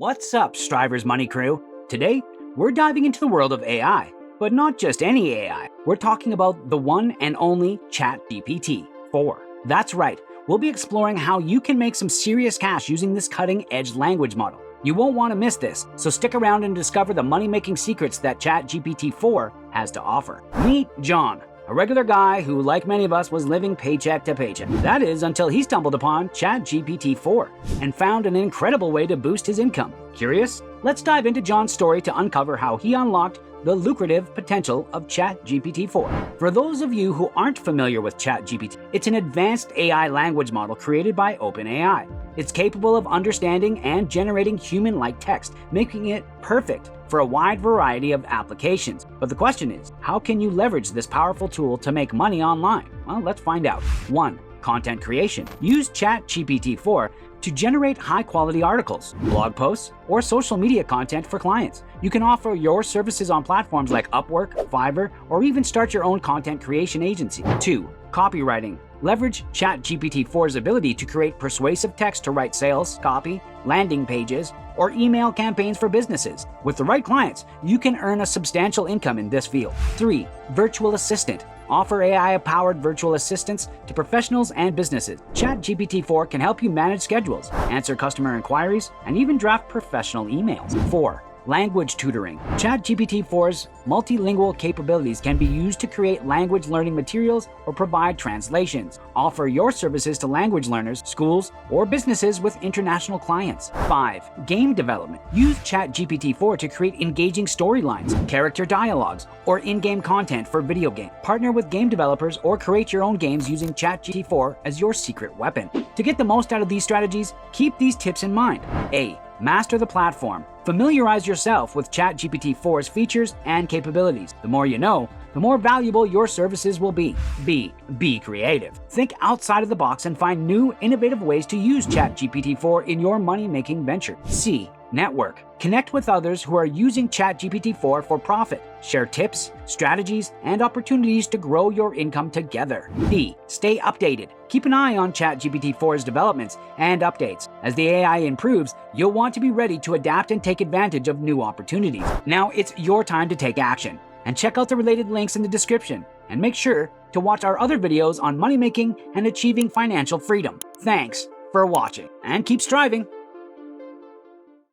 What's up, Striverz Money crew? Today, we're diving into the world of AI, but not just any AI. We're talking about the one and only ChatGPT-4. That's right, we'll be exploring how you can make some serious cash using this cutting-edge language model. You won't want to miss this, so stick around and discover the money-making secrets that ChatGPT-4 has to offer. Meet John, a regular guy who, like many of us, was living paycheck to paycheck. That is, until he stumbled upon ChatGPT-4 and found an incredible way to boost his income. Curious? Let's dive into John's story to uncover how he unlocked the lucrative potential of ChatGPT-4. For those of you who aren't familiar with ChatGPT, it's an advanced AI language model created by OpenAI. It's capable of understanding and generating human-like text, making it perfect for a wide variety of applications. But the question is, how can you leverage this powerful tool to make money online? Well, let's find out. 1. Content creation. Use ChatGPT-4 to generate high-quality articles, blog posts, or social media content for clients. You can offer your services on platforms like Upwork, Fiverr, or even start your own content creation agency. 2. Copywriting. Leverage ChatGPT-4's ability to create persuasive text to write sales, copy, landing pages, or email campaigns for businesses. With the right clients, you can earn a substantial income in this field. 3. Virtual assistant. Offer AI-powered virtual assistants to professionals and businesses. ChatGPT-4 can help you manage schedules, answer customer inquiries, and even draft professional emails. 4. Language tutoring. ChatGPT-4's multilingual capabilities can be used to create language learning materials or provide translations. Offer your services to language learners, schools, or businesses with international clients. 5. Game development. Use ChatGPT-4 to create engaging storylines, character dialogues, or in-game content for video games. Partner with game developers or create your own games using ChatGPT-4 as your secret weapon. To get the most out of these strategies, keep these tips in mind. A. Master the platform. Familiarize yourself with ChatGPT-4's features and capabilities. The more you know, the more valuable your services will be. B. Be creative. Think outside of the box and find new, innovative ways to use ChatGPT-4 in your money-making venture. C. Network. Connect with others who are using ChatGPT-4 for profit. Share tips, strategies, and opportunities to grow your income together. D. Stay updated. Keep an eye on ChatGPT-4's developments and updates. As the AI improves, you'll want to be ready to adapt and take advantage of new opportunities. Now it's your time to take action. And check out the related links in the description. And make sure to watch our other videos on money making and achieving financial freedom. Thanks for watching, and keep striving.